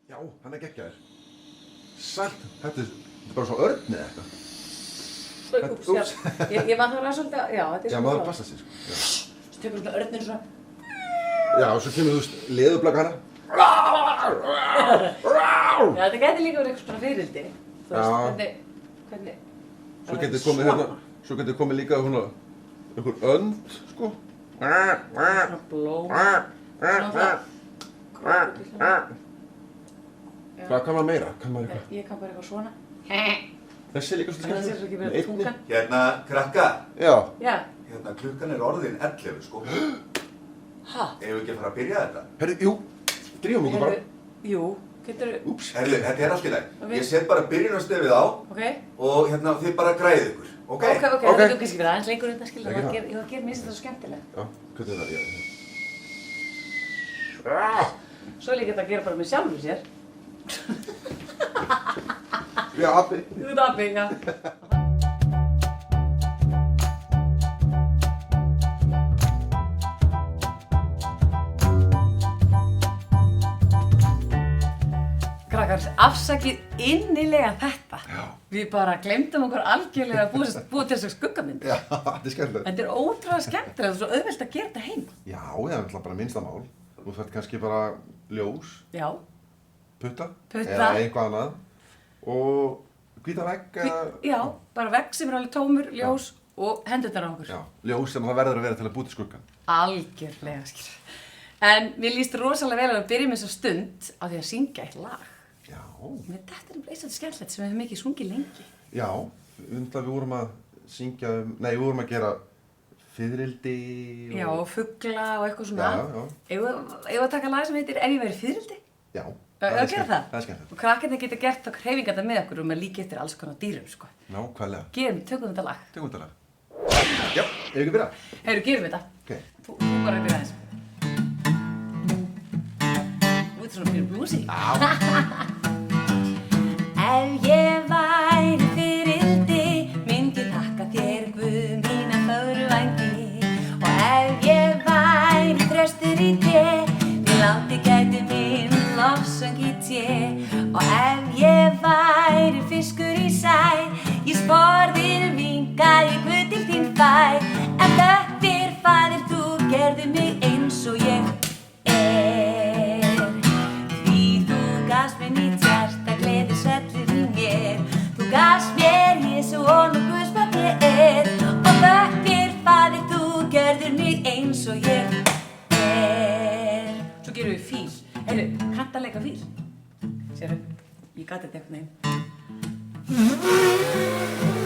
Já, hann geggjaður. Sælt, þetta er bara svo örn eða eitthvað. Úps, já. Ég var það svolítið, já, þetta er Já, maður passa sig, sko. Svo tekur þetta örninn svona. Já, og svo kemur, þú veist, leðurblaka hana. Já, þetta gæti líka verið eitthvað svona fyririldi. Þú veist, hvernig... Svo getur komið hérna, svo getur komið líka svona einhver önd, sko. Svona blóm. Svona það. Hvað kann maður meira? Kann maður eitthvað? Ég kann bara eitthvað svona. Þessi er líka svona Það sé svo ekki verið tungan. Hérna, krakkar. Já. Já. Hérna, klukkan er orðin 11, sko. Ha? Eigum við ekki að fara að byrja þetta? Herri, jú, drífum okkur bara. Jú, getur... Úps. Herðu, þetta er allt í lagi. Ok. Ég set bara byrjunarstefið á Ok. og hérna, þið bara græðið ykkur, ok? Ok, það getur kannski verið aðeins lengur undan, skilur. Ekki það. Ég var að gera mér þetta svo skemmtilegt. Já, hvernig er það? Svo er líka þetta að gera bara með sjálfur sér. Já, Abbi. Þú ert Abbi, já. Krakkar, afsakið innilega þetta. Já. Við bara glemdum okkur algjörlega að búa til þessu skuggamynd. Já, þetta er skemmtilegt. Þetta er ótrúlega skemmtilegt og svo auðvelt að gera þetta heima. Já, það er alltaf bara minnsta mál. Þú fært kannski bara ljós, Já. putta. Putta. Eða eitthvað annað. Og hvíta vegg eða... Já, bara vegg sem er alveg tómur, ljós og hendurnar á okkur. Já, ljós sem það verður að vera til að búti skuggan. Algjörlega, skilur. En mér líst rosalega vel að við byrjum þessa stund á því að syngja eitt lag. Já. Mér þetta er eitthvað skemmtilegt sem við höfum ekki sungið lengi. Já, við vorum að syngja nei, við vorum að gera fiðrildi og... Já, og fugla og eitthvað svona. Já. Eigum við að taka lag sem heitir Ef ég væri fiðrildi? Já. Að gera það? Það er skemmtilegt. Og krakkarnir geta gert þá hreyfingarnar með okkur og með líka eftir alls konar dýrum, sko. Nákvæmlega. Tökum þetta lag. Tökum þetta lag. Já, ef við ekki byrja. Heyrðu, gerum við þetta. Ok. Þú bara að byrja aðeins. Þú ert svona fyrir blúsi. Ef ég væri fiðrildi, myndi þakka þér Guð mína fögru vængi. Og ef ég væri þröstur í tré, við láti gæti mín lofsöng í té. Og ef ég væri fiskur í sæ, ég sporðir vinga í Guð til þín fæ. En þöktir faðir þú gerðu mig eins og ég er. Því þú gafst mér nýtt hjarta, gleði svellur í mér. Þú gafst mér Jesú og nú Guðs barn ég er. Og þöktir faðir þú gerðu mig eins og ég er. Svo gerum við fíl. Heyrðu, kanntu að leika fíl? Sérðu, ég gat þetta einhvern veginn.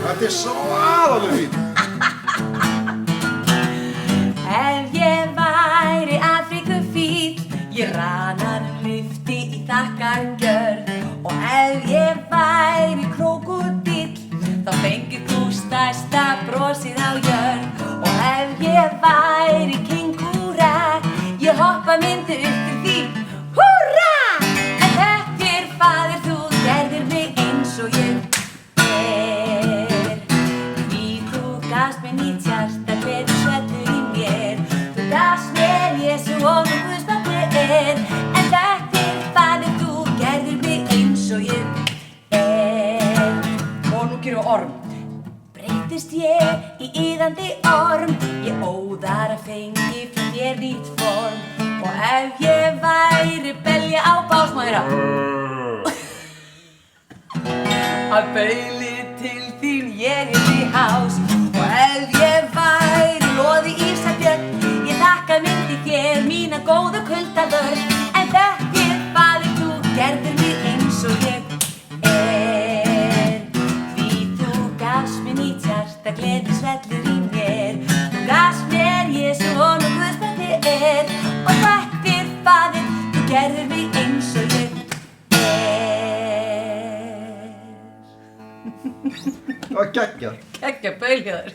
Þetta er svo aðalegu fín. Ef ég væri Afríkufíll, ég ranar lyfti í þakkargjörð. Og ef ég væri krókódíll, þá fengir þú stærsta brosið á jörð. Og ef ég væri kengúra, ég hoppa myndi upp til þín. Húrra! En þöktir faðir þú gerðir mig eins og ég er. Því þú gafst mér nýtt hjarta, gleði svellur í mér. Þú gafst mér Jesú og nú Guðs barn ég er. En þöktir faðir þú gerðir mig eins og ég er. Og nú gerum við orm. Breytist ég í iðandi orm, ég óðara fengi frá þér nýtt form. Og ef ég væri belja á básmæra, að bauli til þín ég í hás. Og ef ég væri loði Ísabjörn, ég þakka myndi þér mína góðu kuldavörn. En þöktir faðir þú gerðir mig eins og ég er. Því þú gafst mér nýtt hjarta, gleði svellur í mér. Þú gafst mér Jesú og nú Guðs barn ég er. Og þöktir faðir þú gerðir mig eins og ég er. Það var geggjað. Geggjað baul hjá þér.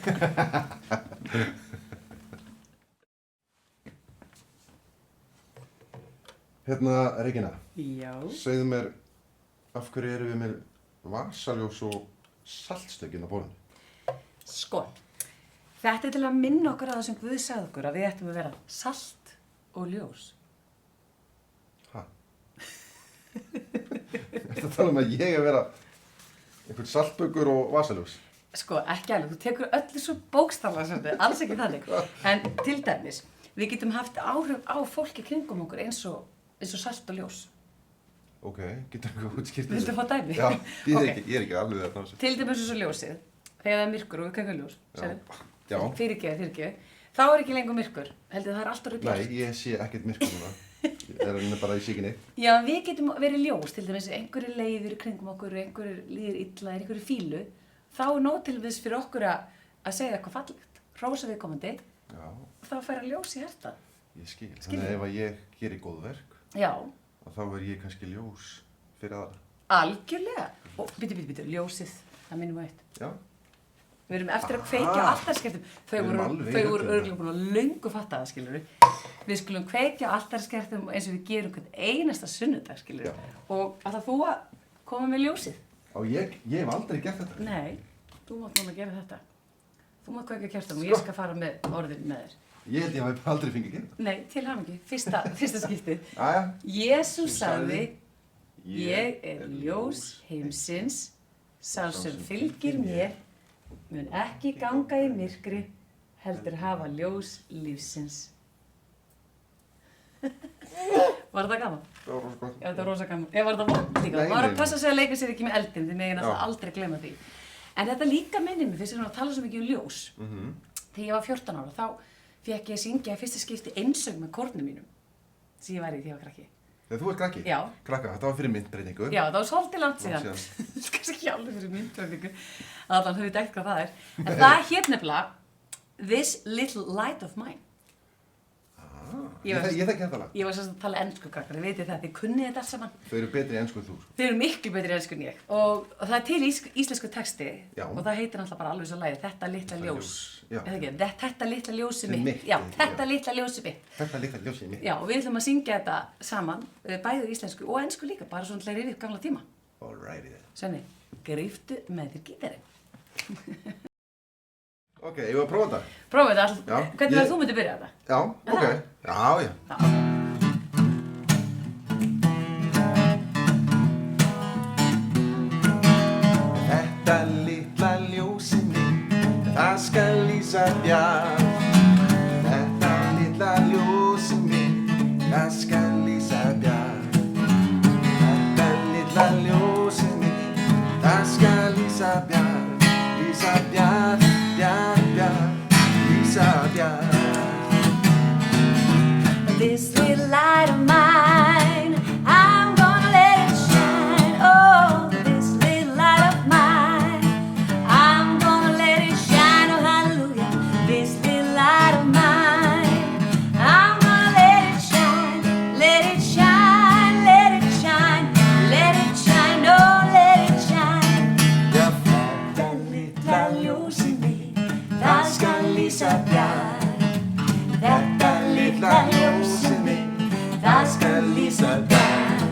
Hérna, Regína, Já. segðu mér af hverju erum við með vasaljós og saltstökin á borðinu? Sko, þetta er til að minna okkur að það sem Guð sagði okkur að við ættum að vera salt og ljós. Ha? Þetta tala að ég að vera einhvern saltbökur og vasaljós. Sko, ekki alveg, þú tekur öllu svo bókstaflega svolítið, alls ekki þannig. En til dæmis, við getum haft áhrif á fólki kringum okkur eins og salt og ljós. Ok, getur eitthvað útskýrt Viltu fá dæmi? Já, Ok. ég er ekki alveg að ná þessu. Til dæmis eins og ljósið, þegar það er myrkur og við kveikjum ljós, Já. fyrirgefi, þá er ekki lengur myrkur, heldur það er alltaf rautt ljós. Nei, ég sé ekkert myrkur núna. Ég er henni bara í síkinni. Já, við getum verið ljós, til dæmis einhverju leiðir í kringum okkur, einhverju líður illa, einhverju fílu, þá er nóg til þess fyrir okkur að segja eitthvað fallegt, hrósa viðkomandi, Já, þá fær að ljós í hjarta. ég skil. Þannig ef að ég geri góð verk, Já, þá er ég kannski ljós fyrir aðra. algjörlega. Og býtu, ljósið, það minnum á eitt. Já. Við erum eftir að kveikja á altariskertum. Þau Við erum voru alveg í örugglega röddinni. búin að löngu fatta það, skilurðu. Við skulum kveikja á altariskertum eins og við gerum hvern einasta sunnudag, skilurðu. Já. Og ætlar þú að koma með ljósið? Og ég hef aldrei gert þetta. Nei, þú mátt núna gera þetta. Þú mátt kveikja á kertum og ég skal fara með orðin með þér. Ég held ég hafi aldrei fengið að gera þetta. Nei, til hamingju. Fyrsta skiptið. Jæja. Jesús sagði, ég er ljós heimsins, sá sem fylgir mér, mun ekki ganga í myrkri, heldur hafa ljós lífsins. Var þetta gaman? Það var rosa gott. Já, þetta var rosa gaman. Var þetta vond líka? Nei, Var að nei. passa sig að leika sér ekki með eldin, þið megin Já. aldrei gleyma því. En þetta líka minnir mig, fyrst við erum að tala svo mikið um ljós. Þegar ég var 14 ára, þá fékk ég að syngja í fyrsta skipti einsöng með kórnum mínum, sem ég væri í því að ég var krakki. Þegar þú ert krakki? Já. Krakka, þetta var fyrir myndbreytingu. Já, það var svolítið langt Langt síðan. síðan. Kannski ekki alveg fyrir myndbreytingu. Allan höfðu dækt hvað það er. En það hét nefnilega This Little Light of Mine. Ég þekki þetta lag. Ég var sérst að tala ensku krakkar, þið vitið það, þið kunnið þetta allt saman. Þau eru betri ensku en þú. Þið eru miklu betri ensku en ég. Og það er til íslensku texti. Já. Og það heitir náttúrulega bara alveg svo lagið, Þetta litla ljós. Já. Eða ekki, Þetta litla ljósið Mitt, mitt. Já, Þetta já. litla ljósið mitt. Þetta litla ljósið mitt. Já, og við ætlum að syngja þetta saman, bæði íslensku og ensku líka, bara svona til að rifja upp gamla tíma. Alrighty then. Svenni, gríftu með þér gítarinn. Ok, ég var að prófa þetta. Prófum þetta alls. Já, Hvernig ég- var þú myndið byrja þetta? Já, ok. Já, já. Þetta litla ljósið mitt, það skal lýsa bjart. Þetta litla ljósið mitt, það skal lýsa bjart. Þetta litla ljósið mitt, það skal lýsa bjart. Lýsa bjart, bjart, bjart, lýsa bjart. This little light of mine, I'm gonna let it shine. Oh, this little light of mine, I'm gonna let it shine. Oh, hallelujah. This little light of mine, I'm gonna let it shine. Let it shine, let it shine, let it shine. Oh, let it shine. Þetta litla ljósið mitt, það skal lýsa bjart. Þetta litla ljósið mitt, það skal lýsa bjart.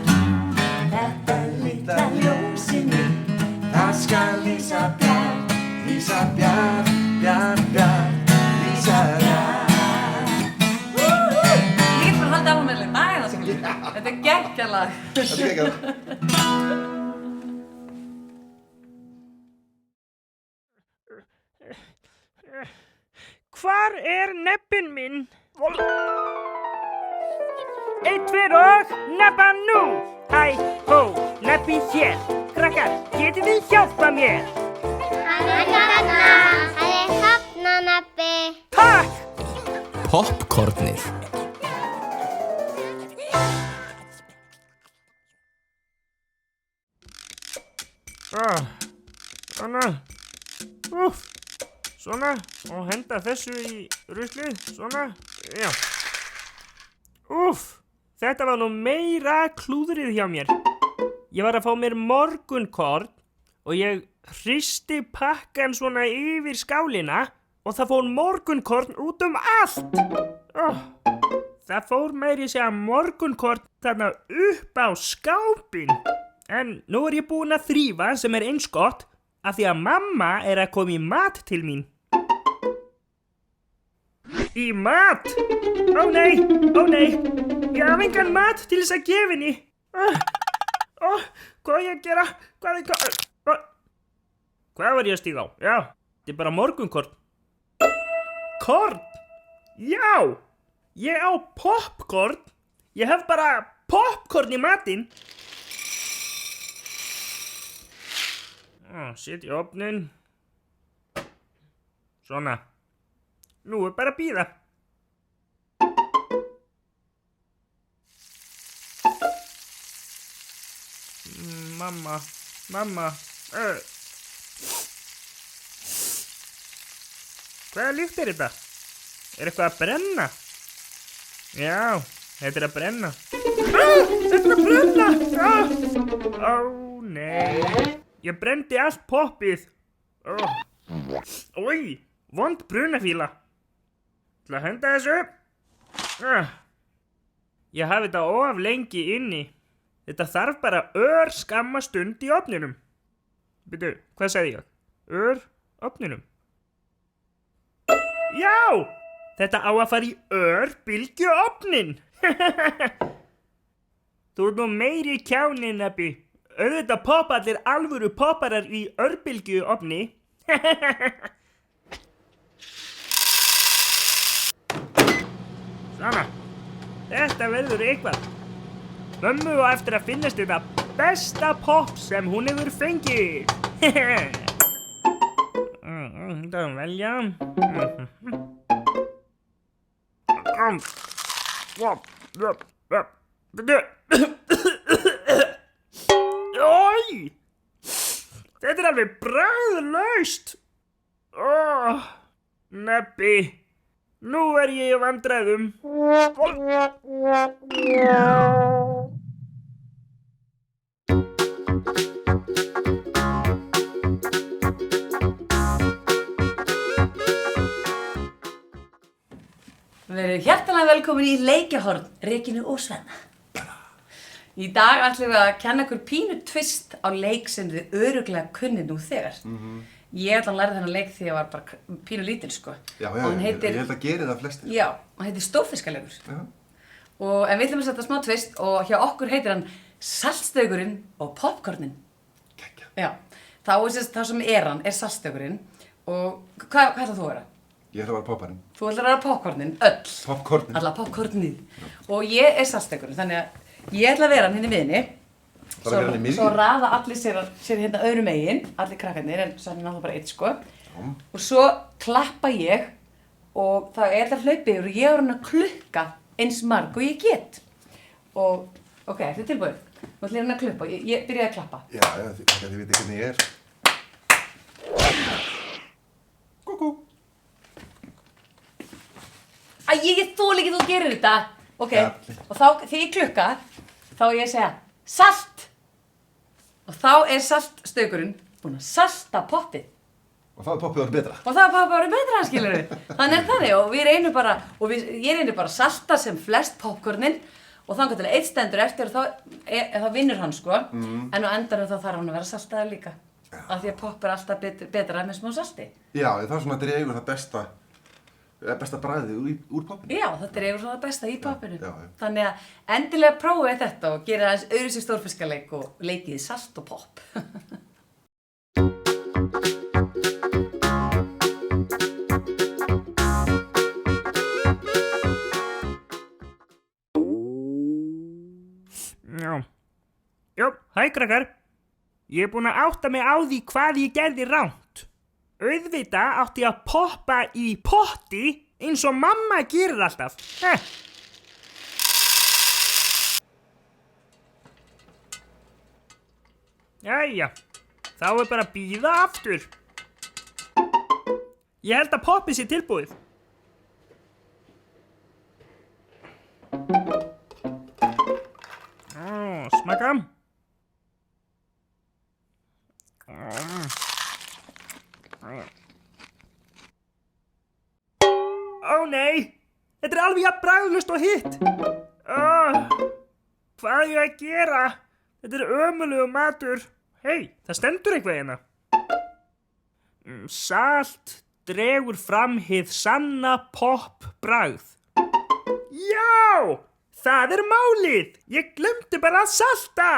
Þetta litla ljósið mitt, Það skal lýsa bjart, lýsa bjart, bjart, bjart, lýsa bjart. Ég get bara haldið áfram með þetta lag, það skilur. Þetta er geggjað lag. Þetta er ekki það. Hvar er nebbinn minn? Einn, tveir og nebba nú! Hæ, hó, nebbi hér. Krakkar, getið þið hjálpa mér? Hann er hrafnanabbi. Takk! Popkornið. Svona. Úff. Svona, og henda þessu í ruslið. Svona, já. Úff, þetta var nú meira klúðrið hjá mér. Ég var að fá mér morgunkorn og ég hristi pakkan svona yfir skálina og það fór morgunkorn út um allt. Það fór meiri segja morgunkorn þarna upp á skápinn. En nú er ég búinn að þrífa sem er eins gott af því að mamma er að koma í mat til mín. Í mat? Ó nei, ég haf engan mat til þess að gefa henni. Hvað á ég að gera? Hvað var ég að stíga á? Já, þetta er bara morgunkorn. Korn? Já, ég á popkorn. Ég hef bara popkorn í matinn. Sitt í ofnin. Svona. Nú er bara að bíða. Mamma. Hvaða lykt er þetta? Er eitthvað að brenna? Já, þetta er að brenna. Þetta er að brenna! Ó, nei. Ég brendi allt poppið. Ói, vond brunafíla. Til að henda þessu. Ég hafi þetta of lengi inni. Þetta þarf bara örskamma stund í ofninum. Byrju, hvað sagði ég? Ofninum. Já! Þetta á að fara í örbylgju ofnin. Þú ert nú meiri kjáni, Nebbi. Auðvitað poppa allir alvöru popparar í örbylgju ofni. Svona. Þetta verður eitthvað. Mömmu á eftir að finnast þetta besta popp sem hún hefur fengið. Það er velja. Ói! Þetta er alveg bragðlaust. Nebbi, nú er ég í vandræðum. Verið hjartanlega velkomin í Leikjahorn, Regínu og Svenna. Í dag ætlum við að kenna ykkur pínu tvist á leik sem þið örugglega kunnið nú þegar. Ég ætla að læra þennan leik því ég var bara pínu lítil, sko. Já, Og hann heitir, ég held að geri það flestir. Já, hann heitir Stórfiskalegur. Já. En við ætlum að setja smá tvist og hjá okkur heitir hann Saltstaugurinn og Popkornin. Kekja. Já, það sem er hann er saltstaugurinn og hvað ætlar þú að vera? Ég ætla að vera popparinn. Þú ætlar að vera popkornin, öll. Popkornin. Alla popkornið. Og ég er saltstaugurinn, þannig að ég ætla að vera hann hérna í miðinni. Það er að vera hann í miðjunni? Svo raða allir sér hérna öðru megin, allir krakkarnir, en svo er náttúrulega bara eitt, sko. Já. Og svo klappa ég og það er alltaf hlaupið og ég er hann að klukka eins marg og ég get. Og, ok, þetta er tilbúið. Nú ætla ég hann að kluppa, ég byrjaði að klappa. Já, þið veitir hvernig ég er. Kúkú. Ég þoli ekki þú gerir þetta. Ok, Ja. og þá, þegar ég klukka, þá er ég að segja salt. Og þá er saltstaugurinn búinn að salta poppið. Og þá er poppið orðið betra. Og það er bara betra, skilurðu. Þannig er þannig og við reynum bara, ég reynir bara að salta sem flest popkornin og þannig til eitt stendur eftir og þá vinnur hann, sko. En á endanum þá þarf hann að vera saltaður líka. Af því að popp er alltaf betra með smá salti. Já, það er svona að dregur það besta bragðið úr poppinu. Já, þetta er eiginlega svona það besta í poppinu. Já. Þannig að endilega prófið þetta og gera aðeins öðruvísi stórfiskaleik og leikið salt og popp. Já, hæ krakkar. Ég er búinn að átta mig á því hvað ég gerði rangt. Auðvitað átti ég að poppa í potti eins og mamma gerir alltaf. Jæja, þá er bara að bíða aftur. Ég held að poppið sé tilbúið. Smakka. Ó nei, þetta er alveg jafn bragðlaust og hitt. Hvað er ég að gera? Þetta er ömurlegur matur. Hey, það stendur eitthvað hérna. Salt dregur fram hið sanna poppbragð. Já, það er málið. Ég glemdi bara að salta.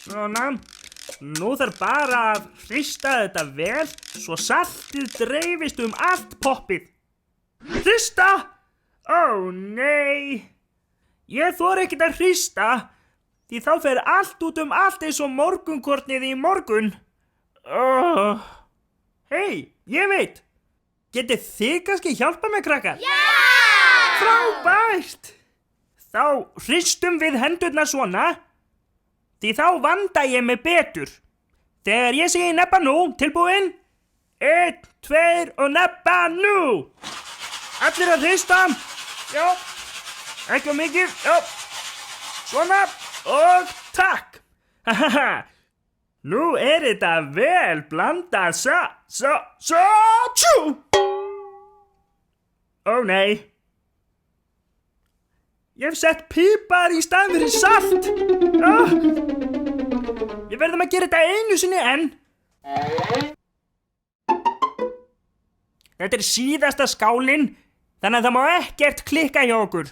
Svona. Nú þarf bara að hrista þetta vel svo saltið dreifist allt poppið. Hrista? Ó, nei. Ég þori ekkert að hrista, því þá fer allt út allt eins og morgunkornið í morgun. Hei, ég veit. Getið þið kannski hjálpað mér, krakkar? Já! Frábært! Þá hristum við hendurnar svona, því þá vanda ég mig betur. Þegar ég segi nebba nú, tilbúin? 1, 2 og nebba nú! Allir að hrista. Já. Ekki mikið. Já. Svona. Og takk. Hahaha. Nú þetta vel blandað. Tjú! Ó nei. Ég hef sett pipar í staðinn fyrir salt. Við verðum að gera þetta einu sinni enn. Þetta síðasta skálin, þannig að það má ekkert klikka hjá okkur.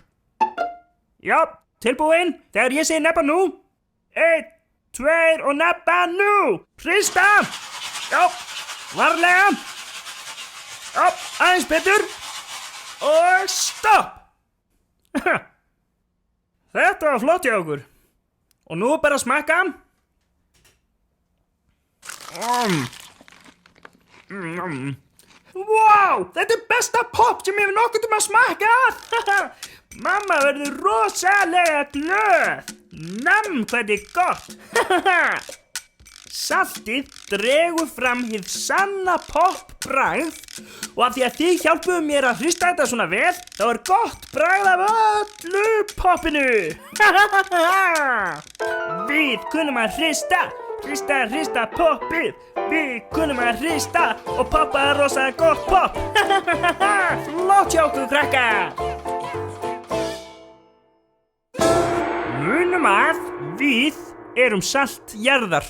Já, tilbúin, þegar ég segi nebba nú. 1, 2 og nebba nú. Hrista. Já, varlega. Já, aðeins betur. Og stopp. Þetta var flott hjá okkur. Og nú bara smakka. Wow, þetta besta popp sem ég hef nokkuð tíma smakkað. Mamma verður rosalega glöð. Namm, hvað gott. Saltið dregur fram hið sanna poppbragð og af því að þið hjálpuðu mér að hrista þetta svona vel, þá gott bragð af öllu poppinu. Við kunnum að hrista. Hrista poppið. Við kunnum að hrista og poppa rosa gott popp. Flott hjá okkur, krakkar. Munum að við erum salt jarðar.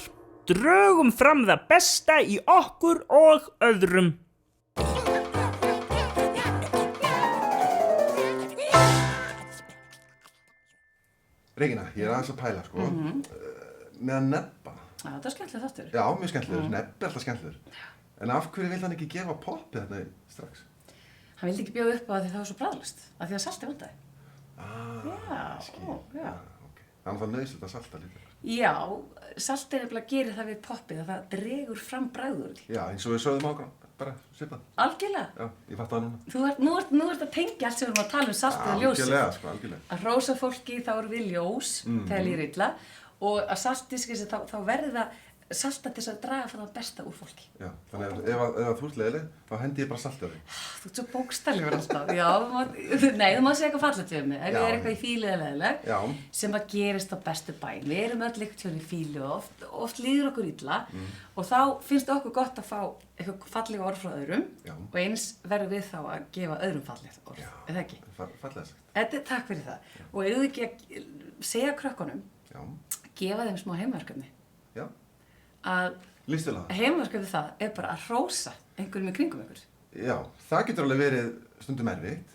Drögum fram það besta í okkur og öðrum. Regína, ég aðeins að pæla, sko. Með að nebba. Já, þetta skemmtilega þáttur. Já, mjög skemmtilegur. Nebbi alltaf skemmtilegur. En af hverju vill hann ekki gefa poppið þarna strax? Hann vildi ekki bjóða upp á því það var svo bragðlaust, af því að saltið vantaði. Já. Okay. Þannig að það nauðsynlegt að salta líka. Já, saltið nefnilega gerir það við poppið að það dregur fram bragður. Já, eins og við sögðum ákvæm, bara svipað. Algjörlega. Já, ég fatt það núna. Nú ert að tengja allt sem við erum að tala saltið og ljósið. Algjörlega, sko, algjörlega. Að hrósa fólki þá erum við ljós þegar líður illa og að saltið, þá verður það salta til þess að draga frá það besta úr fólki. Já, þannig að ef þú ert leiðileg, þá hendi ég bara saltið á þig. Þú ert svo bókstaflegur alltaf. Já, þú má segja eitthvað fallegt við mig. Ef ég eitthvað í fílu eða leiðileg, sem að gerist á bestu bæn. Við erum öll einhvern tjón í fílu og oft líður okkur illa og þá finnst okkur gott að fá eitthvað fallega orð frá öðrum og eins verðum við þá að gefa öðrum fallegt orð. Er það ekki? Fallega sagt. Takk fyrir það. Og eru þið ekki að segja krökkunum, gefa þeim smá heimverkefni? Já. Að heimverkefni það bara að hrósa einhverjum í kringum ykkur. Já, það getur alveg verið stundum erfitt.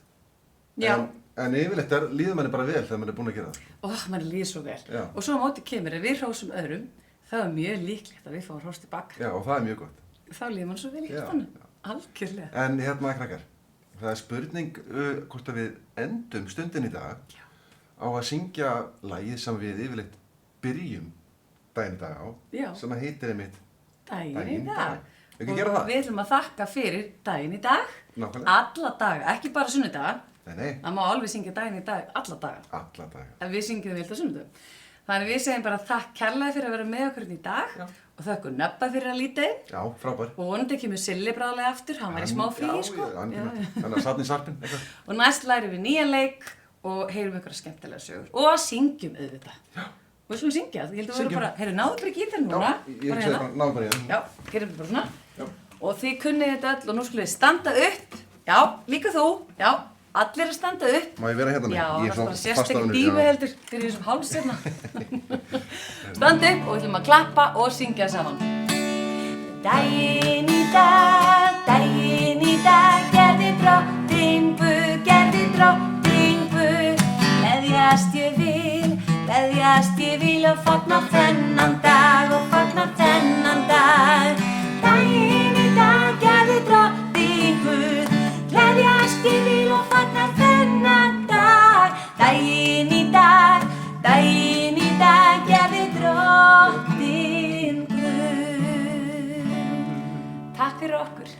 Já. En yfirleitt líður manni bara vel þegar manni búin að gera það. Manni líður svo vel. Já. Og svo á móti kemur, ef við hrósum öðrum, það mjög líklegt að við fáum hrós tilbaka. Já, og það mjög gott. Þá líður manni svo vel í hjartanu. Algjörlega. En krakkar, það spurning hvort að við endum stundin í dag á að syngja lagið sem við yfirleitt byrjum daginn í dag á, sem að heitir einmitt Daginn í dag. Við ekki gera það? Og við ætlum að þakka fyrir daginn í dag. Nákvæmlega. Alla daga, ekki bara sunnudaga. Nei. Það má alveg syngja daginn í dag alla daga. Alla daga. En við syngjum vilt á sunnudagum. Þannig við segjum bara takk kærlega fyrir að vera með okkur í dag og þökkum Nebba fyrir að líta inn. Já, frábær. Og vonandi kemur Silli bráðlega aftur, hann var í smá fríi, sko. Þannig að satni sarpinn, eitthvað. Og næst lærum við nýjan leik og heyrum ykkur skemmtilega sögur. Og syngjum auðvitað. Já. Og við skulum syngja, þú heldur að vera bara, náðu bara í gítarinn núna. Já, ég segi bara, náðu bara í það. Já, gerum við bara svona. Já. Og þið kunnið þetta öll og nú skulum við standa upp. Já, líka þú. Já, allir að standa upp. Má ég vera hérna? Já, það er bara sérstaklega dífi heldur fyrir þessum hálsirna. Standa upp og við ætlum að klappa og syngja saman. Daginn í dag, gerði drottningu, leðjast ég vil, Gleðjast ég vil og fagna þennan dag og fagna þennan dag. Daginn í dag gerði drottinn Guð. Gleðjast ég vil og fagna þennan dag. Daginn í dag gerði drottinn Guð. Takk fyrir okkur.